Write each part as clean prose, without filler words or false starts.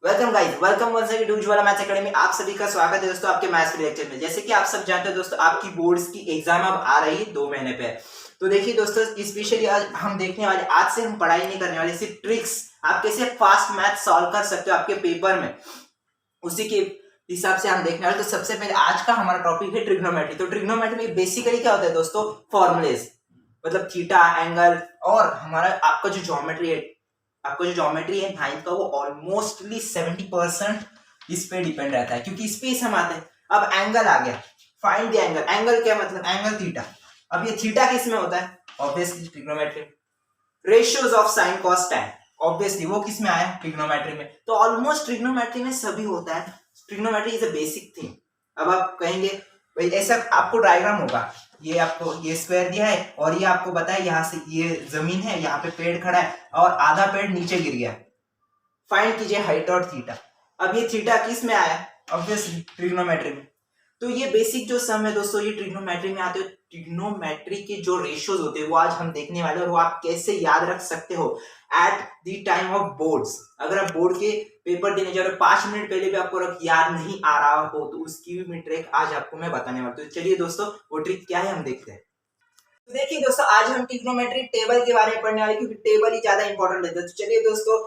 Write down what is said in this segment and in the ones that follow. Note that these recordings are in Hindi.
Welcome guys, welcome once again to Ujjwala maths academy. आप सभी का स्वागत है दोस्तों आपके मैथ्स के लेक्चर में। जैसे कि आप सब जानते हैं दोस्तों, आपकी बोर्ड्स की एग्जाम अब आ रही है 2 महीने पे। तो देखिए दोस्तों, स्पेशली आज हम देखने वाले, आज से हम पढ़ाई नहीं करने वाले, सिर्फ ट्रिक्स आप कैसे फास्ट मैथ सॉल्व कर सकते हो आपके पेपर में, उसी के हिसाब से हम देखने वाले। तो सबसे पहले आज का हमारा टॉपिक है ट्रिग्नोमेट्री। तो ट्रिग्नोमेट्री में बेसिकली क्या होता है दोस्तों, फॉर्मूलेज, मतलब थीटा, एंगल, और हमारा आपका जो ज्योमेट्री है, आपको जो ज्योमेट्री है नाइन्थ का, वो ऑलमोस्टली 70% इस पे डिपेंड रहता है, क्योंकि इस पे हम आते हैं। अब एंगल आ गया, फाइंड द एंगल। एंगल क्या मतलब, एंगल थीटा। अब ये थीटा किस में होता है, obviously trigonometry. Ratios of sine cos tan, obviously वो किस में आया, ट्रिग्नोमेट्री में। तो ऑलमोस्ट ट्रिग्नोमेट्री में सभी होता है। Trigonometry is a basic thing. अब आप कहेंगे भाई ऐसा, आपको डायग्राम होगा, ये आपको ये स्क्वायर दिया है और ये आपको बताया यहाँ से ये जमीन है, यहाँ पे पेड़ खड़ा है और आधा पेड़ नीचे गिर गया। फाइंड कीजिए हाइट और थीटा। अब ये थीटा किस में आया, ऑब्वियसली ट्रिग्नोमेट्री में। तो ये बेसिक जो सम है दोस्तों, ये ट्रिग्नोमेट्री में आते हो। ट्रिग्नोमेट्री के जो रेशियोज होते हैं वो आज हम देखने वाले हैं, और वो आप कैसे याद रख सकते हो at the time of boards. अगर आप बोर्ड के पेपर देने जा रहे हो, 5 मिनट पहले भी आपको याद नहीं आ रहा हो, तो उसकी भी ट्रिक आज आपको मैं बताने वाला हूं। तो चलिए दोस्तों, वो ट्रिक क्या है हम देखते हैं। तो देखिए दोस्तों, आज हम ट्रिग्नोमेट्री टेबल के बारे में पढ़ने वाले, क्योंकि टेबल ही ज्यादा इंपॉर्टेंट रहता है। तो चलिए दोस्तों,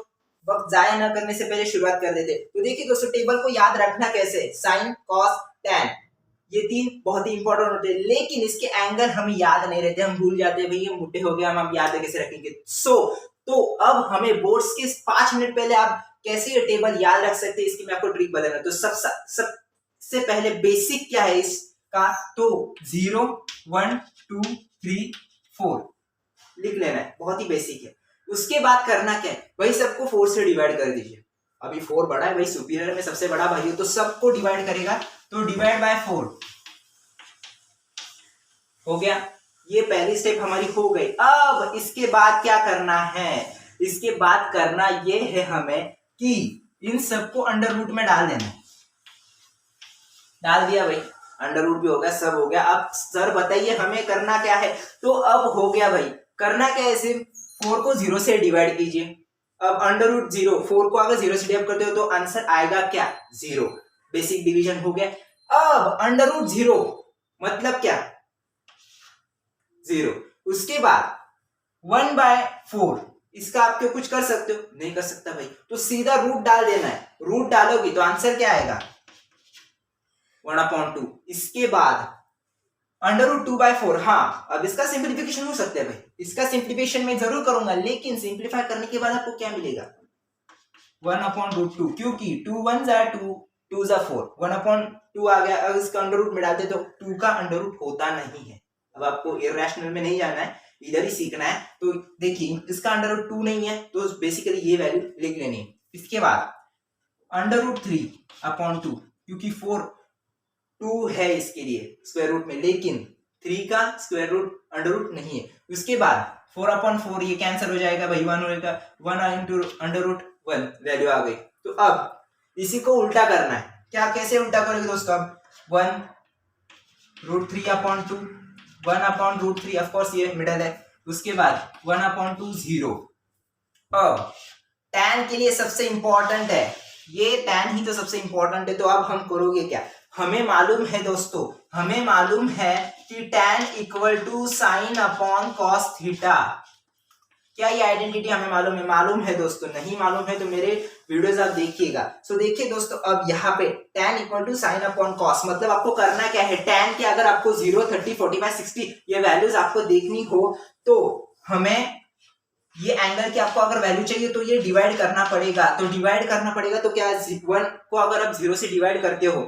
वक्त जाया न करने से पहले शुरुआत कर देते। तो देखिए दोस्तों, टेबल को याद रखना कैसे, साइन कॉस टैन, ये तीन बहुत ही इंपॉर्टेंट होते हैं, लेकिन इसके एंगल हमें याद नहीं रहते, हम भूल जाते हैं। भाई ये मुद्दे हो गए, हम अब याद कैसे रखेंगे। तो अब हमें बोर्ड्स के 5 मिनट पहले आप कैसे ये टेबल याद रख सकते हैं, इसकी मैं आपको ट्रिक बताना। तो सबसे पहले बेसिक क्या है इसका, तो 0 1 2 3 4 लिख लेना है, बहुत ही बेसिक है। उसके बाद करना क्या है, वही सबको 4 से डिवाइड कर दीजिए। अभी 4 बड़ा है, वही सुपीरियर में सबसे बड़ा भाई हो, तो सबको डिवाइड करेगा, तो डिवाइड बाय 4 हो गया। ये पहली स्टेप हमारी हो गई। अब इसके बाद क्या करना है, इसके बाद करना ये है हमें कि इन सबको अंडर रूट में डाल देना है। डाल दिया भाई, अंडर रूट भी हो गया, सब हो गया। अब सर बताइए हमें करना क्या है। तो अब हो गया भाई, करना क्या है, सिर्फ 4 को 0 से डिवाइड कीजिए। अब अंडर रूट 0, 4 को अगर 0 से डिवाइड करते हो तो आंसर आएगा क्या, 0। बेसिक डिवीजन हो गया। अब अंडर रूट 0 मतलब क्या, 0। उसके बाद 1/4, इसका आप क्यों कुछ कर सकते हो, नहीं कर सकता भाई, तो सीधा रूट डाल देना है। रूट डालोगी तो आंसर क्या आएगा, 1/2। इसके बाद अंडर रूट 2/4। हाँ, अब इसका सिंप्लीफिकेशन हो सकता है भाई, इसका सिंप्लीफिकेशन मैं जरूर करूंगा, लेकिन सिंप्लीफाई करने के बाद आपको क्या मिलेगा, 1/2, क्योंकि 2 1 2 2 4, 1/2 आ गया। अब इसका अंडर रूट में डालते तो 2 का अंडर रूट होता नहीं है। अब आपको इररेशनल में नहीं जाना है, इधर ही सीखना है। तो देखिए, इसका अंडर रूट 2 नहीं है, तो बेसिकली ये वैल्यू लिख लेनी है। इसके बाद अंडर रूट 3/2, क्योंकि 2 है इसके लिए स्क्वायर रूट में, लेकिन 3 का स्क्वायर रूट अंडर रूट नहीं है। उसके बाद 4/4, ये कैंसिल हो जाएगा भाई, 1 होगा, 1 इंटू अंडर रूट 1 वैल्यू आ गई। तो अब इसी को उल्टा करना है। क्या, कैसे उल्टा करोगे दोस्तों, अब 1√3/2, 1/√3, ऑफकोर्स ये मिडल है। उसके बाद 1/2 0। अब tan के लिए सबसे इंपॉर्टेंट है ये, tan ही तो सबसे इंपॉर्टेंट है। तो अब हम करोगे क्या, हमें मालूम है दोस्तों, हमें मालूम है कि tan = sin/cos थीटा। क्या ये आइडेंटिटी हमें मालूम है दोस्तों, नहीं मालूम है तो मेरे वीडियोस आप देखिएगा। सो देखिए दोस्तों, अब यहाँ पे tan = sin/cos, मतलब आपको करना क्या है, tan के अगर आपको 0 30 45 60 ये वैल्यूज आपको देखनी हो, तो हमें ये एंगल की आपको अगर वैल्यू चाहिए तो ये डिवाइड करना पड़ेगा। तो डिवाइड करना पड़ेगा, तो क्या 1 को अगर आप 0 से डिवाइड करते हो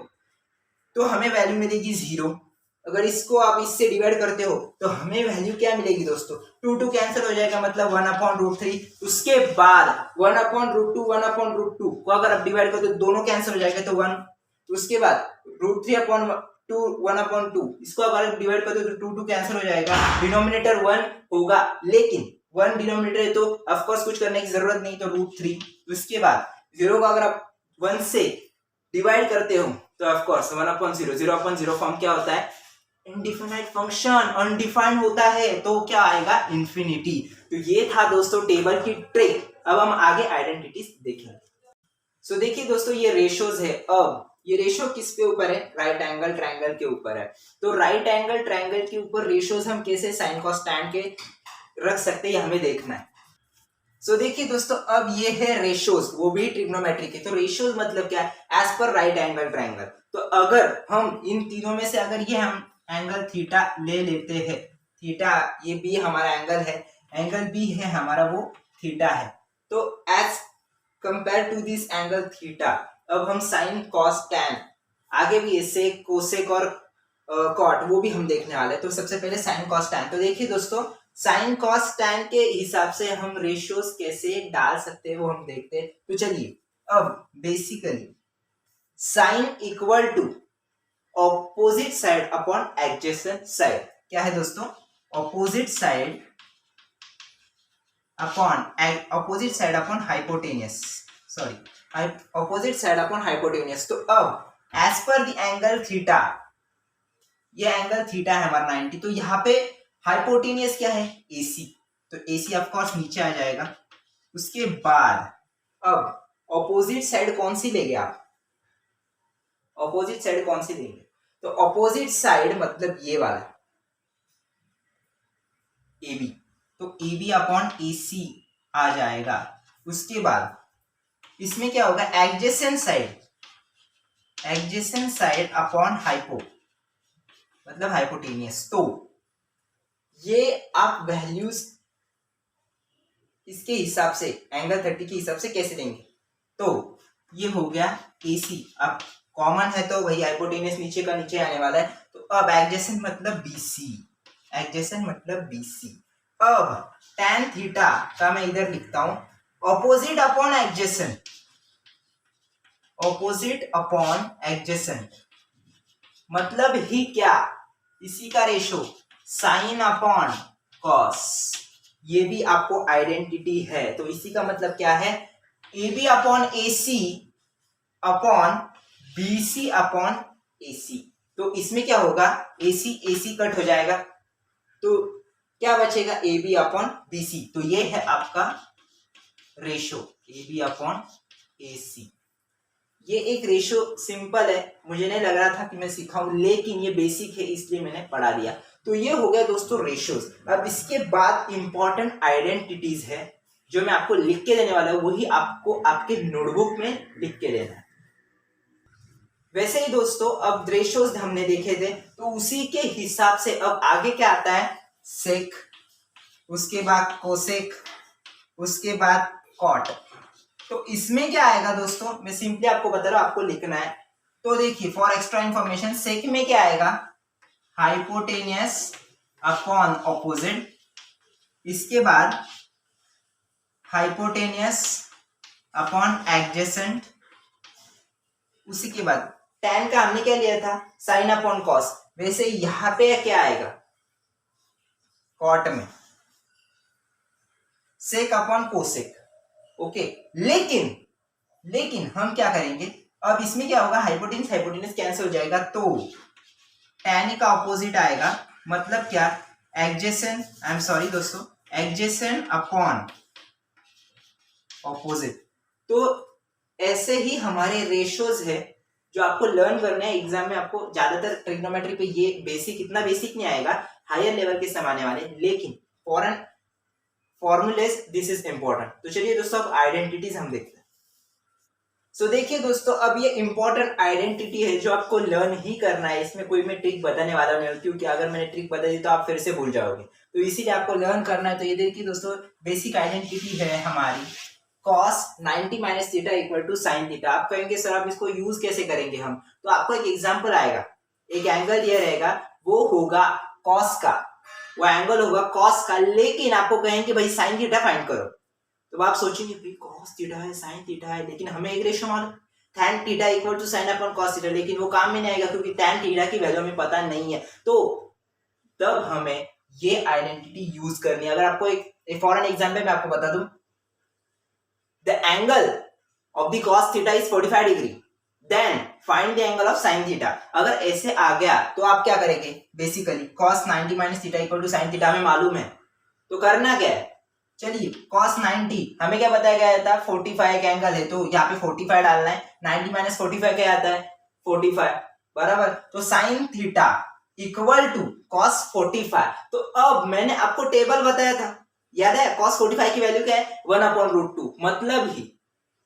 तो हमें वैल्यू मिलेगी 0। अगर इसको आप इससे डिवाइड करते हो तो हमें वैल्यू क्या मिलेगी दोस्तों, 2 कैंसिल हो जाएगा, मतलब 1/√3। उसके बाद 1/√2, 1/√2 को अगर आप डिवाइड करते हो तो दोनों कैंसिल हो जाएगा, तो 1। उसके बाद √3/2, 1/2, इसको अगर डिवाइड करते हो तो 2 कैंसिल हो जाएगा, डिनोमिनेटर 1 होगा, लेकिन 1 डिनोमिनेटर है तो ऑफकोर्स कुछ करने की जरूरत नहीं, तो √3। उसके बाद 0 को अगर आप 1 से डिवाइड करते हो तो ऑफकोर्स 1/0, 0/0 फॉर्म क्या होता है, इनडिफिनाइट फंक्शन, अनडिफाइंड होता है, तो क्या आएगा, इंफिनिटी। तो ये था दोस्तों टेबल की ट्रिक। अब हम आगे आइडेंटिटीज देखेंगे। सो देखिए दोस्तों ये रेशोज है। अब ये रेशो किस पे ऊपर है? राइट एंगल ट्रायंगल के ऊपर है। तो राइट एंगल ट्रायंगल के ऊपर रेशोज हम कैसे साइन कॉस टैन के रख सकते हैं, हमें देखना है। सो देखिए दोस्तों अब ये है रेशोज, वो भी ट्रिग्नोमेट्री के। तो रेशोज मतलब क्या है? As per right angle triangle. तो अगर हम इन तीनों में से अगर ये हम एंगल थीटा ले लेते हैं, थीटा ये बी हमारा एंगल है, एंगल बी है हमारा वो थीटा है। तो as compare to this angle theta अब हम साइन कॉस टैन, आगे भी इससे कोसेक और कॉट वो भी हम देखने वाले हैं। तो सबसे पहले साइन कॉस टैन। तो देखिए दोस्तों साइन कॉस टैन के हिसाब से हम रेशियोज कैसे डाल सकते हैं वो हम देखते हैं। तो चलिए अब basically sine equal to opposite side upon adjacent side. क्या है दोस्तों? Opposite side upon hypotenuse, sorry opposite side upon hypotenuse. तो अब as per the angle theta, ये एंगल थीटा है हमारा 90, तो यहाँ पे हाइपोटेनियस क्या है? AC। तो AC ऑफ कोर्स नीचे आ जाएगा। उसके बाद अब ऑपोजिट साइड कौन सी लेंगे आप? ऑपोजिट साइड कौन सी लेंगे? तो ऑपोजिट साइड मतलब ये वाला AB। तो AB अपॉन AC आ जाएगा। उसके बाद इसमें क्या होगा? एडजेसेंट साइड अपॉन हाइपो मतलब हाइपोटेनियस। तो ये आप वैल्यूज इसके हिसाब से एंगल 30 के हिसाब से कैसे देंगे? तो ये हो गया AC। अब कॉमन है तो वही हाइपोटेनियस नीचे का नीचे आने वाला है। तो अब एडजेसेंट मतलब BC। अब tan थीटा का मैं इधर लिखता हूं ऑपोजिट अपॉन एडजेसेंट मतलब ही क्या? इसी का रेशो साइन अपॉन कॉस, ये भी आपको आइडेंटिटी है। तो इसी का मतलब क्या है? AB upon AC upon BC upon AC। तो इसमें क्या होगा? AC कट हो जाएगा, तो क्या बचेगा? AB upon BC। तो ये है आपका रेशो AB अपॉन AC। ये एक रेशो सिंपल है, मुझे नहीं लग रहा था कि मैं सिखाऊं, लेकिन ये बेसिक है इसलिए मैंने पढ़ा दिया। तो ये हो गया दोस्तों रेशियोज। अब इसके बाद इंपॉर्टेंट आइडेंटिटीज है जो मैं आपको लिख के देने वाला हूं, वही आपको आपके नोटबुक में लिख के देना है। वैसे ही दोस्तों अब रेशियोज हमने देखे थे, तो उसी के हिसाब से अब आगे क्या आता है? सेक, उसके बाद कोसेक, उसके बाद कॉट। तो इसमें क्या आएगा दोस्तों? मैं सिंपली आपको बता रहा हूं, आपको लिखना है। तो देखिए फॉर एक्स्ट्रा इंफॉर्मेशन, सेक में क्या आएगा? हाइपोटेनियस अपॉन ऑपोजिट, इसके बाद हाइपोटेनियस अपॉन एडजेसेंट, उसी के बाद tan का हमने क्या लिया था? Sine upon cos. वैसे यहां पे क्या आएगा? कॉट में सेक अपॉन कोसेक। ओके, लेकिन हम क्या करेंगे? अब इसमें क्या होगा? हाइपोटेनियस कैंसिल हो जाएगा, तो tan का ऑपोजिट आएगा। मतलब क्या? Adjacent upon opposite. तो ऐसे ही हमारे रेशियोज है जो आपको लर्न करना है एग्जाम में। आपको ज्यादातर ट्रिग्नोमेट्री पे ये बेसिक, इतना बेसिक नहीं आएगा, हायर लेवल के सब आने वाले, लेकिन foreign formulas this is important. तो चलिए दोस्तों अब आइडेंटिटीज हम देखते हैं। सो देखिए दोस्तों अब ये इंपॉर्टेंट आइडेंटिटी है जो आपको लर्न ही करना है। इसमें कोई मैं ट्रिक बताने वाला नहीं हूँ, क्योंकि अगर मैंने ट्रिक बता दी तो आप फिर से भूल जाओगे। तो इसीलिए आपको लर्न करना है। तो ये देखिए दोस्तों बेसिक आइडेंटिटी है हमारी cos 90 minus theta equal to sine theta. आप कहेंगे सर आप इसको यूज कैसे करेंगे हम? तो आपको एक एग्जांपल आएगा, एक एंगल ये रहेगा, वो होगा cos का, वो एंगल होगा cos का, लेकिन आपको कहेंगे भाई साइन थीटा फाइंड करो। तो आप सोचेंगे भाई cos थीटा है, साइन थीटा है, लेकिन हमें एक रेशियो मालूम tan theta equal to sine upon cos theta, लेकिन वो काम में नहीं आएगा क्योंकि tan थीटा की वैल्यू हमें पता नहीं है। तो तब हमें ये आइडेंटिटी यूज करनी है। अगर आपको एक फॉरन एग्जांपल मैं आपको बता दूं, the angle of the cos theta is 45 degree, then find the angle of sin theta. अगर ऐसे आ गया तो आप क्या करेंगे? Basically cos 90 minus theta equal to sin theta हमें मालूम है, तो करना क्या है? चलिए cos 90 हमें क्या बताया गया था 45 का एंगल है, तो यहाँ पे 45 डालना है। 90 माइनस 45 क्या आता है 45 बराबर। तो sine theta equal to cos 45। तो अब मैंने आपको टेबल बताया था, याद है cos 45 की वैल्यू क्या है 1/√2, मतलब ही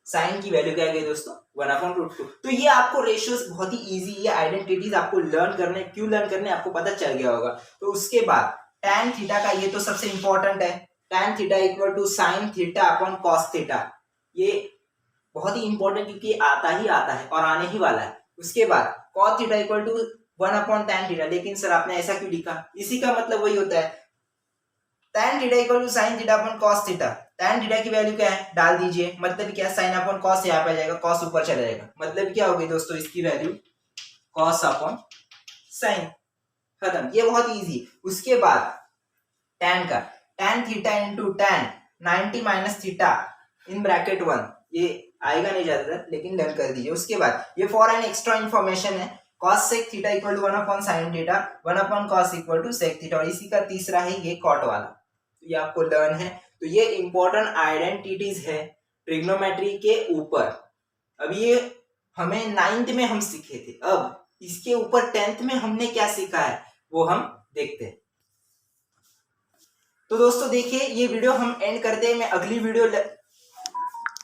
साइन की वैल्यू क्या है दोस्तों 1/√2। तो ये आपको रेशियोज बहुत ही इजी, ये आइडेंटिटीज आपको लर्न करने, क्यों लर्न करने आपको पता चल गया होगा। तो उसके बाद tan थीटा का, ये तो सबसे इंपॉर्टेंट है, tan theta equal to sine theta upon cos theta. ये बहुत ही इंपॉर्टेंट क्योंकि आता ही आता है और आने ही वाला है। उसके बाद cos theta equal to 1/tan theta. लेकिन सर आपने ऐसा क्यों लिखा, इसी का मतलब वही होता है tan theta equal to sine theta upon cos theta. tan theta की वैल्यू क्या है डाल दीजिए, मतलब क्या साइन अपॉन cos यहाँ पे आ जाएगा, cos ऊपर चला जाएगा, मतलब क्या होगी दोस्तों इसकी वैल्यू cos अपॉन साइन, खत्म। ये बहुत इजी। उसके बाद tan का tan theta into tan 90 minus theta in bracket 1, ये आएगा नहीं ज्यादातर लेकिन लर्न कर दीजिए। उसके बाद ये फॉर एन एक्स्ट्रा इंफॉर्मेशन है, cos sec theta equal to 1/sin theta 1/cos equal to sec theta, और इसी का तीसरा है ये cot वाला, तो ये आपको लर्न है। तो ये इंपॉर्टेंट आइडेंटिटीज है ट्रिग्नोमेट्री के ऊपर। अब ये हमें 9th में हम सीखे थे, अब इसके ऊपर 10th में हमने क्या सीखा है वो हम देखते हैं। तो दोस्तों देखिए ये वीडियो हम एंड करते हैं, मैं अगली वीडियो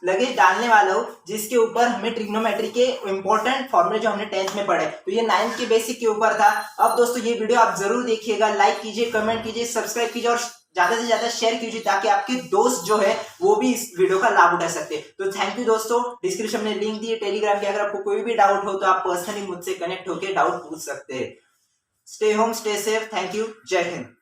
लगे डालने वाला हूँ जिसके ऊपर हमें ट्रिग्नोमेट्री के इंपॉर्टेंट फॉर्मूले जो हमने 10th में पढ़े, तो ये 9th के बेसिक के ऊपर था। अब दोस्तों ये वीडियो आप जरूर देखिएगा, लाइक कीजिए, कमेंट कीजिए, सब्सक्राइब कीजिए और ज्यादा से ज्यादा शेयर कीजिए ताकि आपके दोस्त जो है वो भी इस वीडियो का लाभ उठा सकते। तो थैंक यू दोस्तों, डिस्क्रिप्शन में लिंक दिए टेलीग्राम के, अगर आपको कोई भी डाउट हो तो आप पर्सनली मुझसे कनेक्ट होकर डाउट पूछ सकते हैं। Stay home, stay safe, thank you, जय हिंद।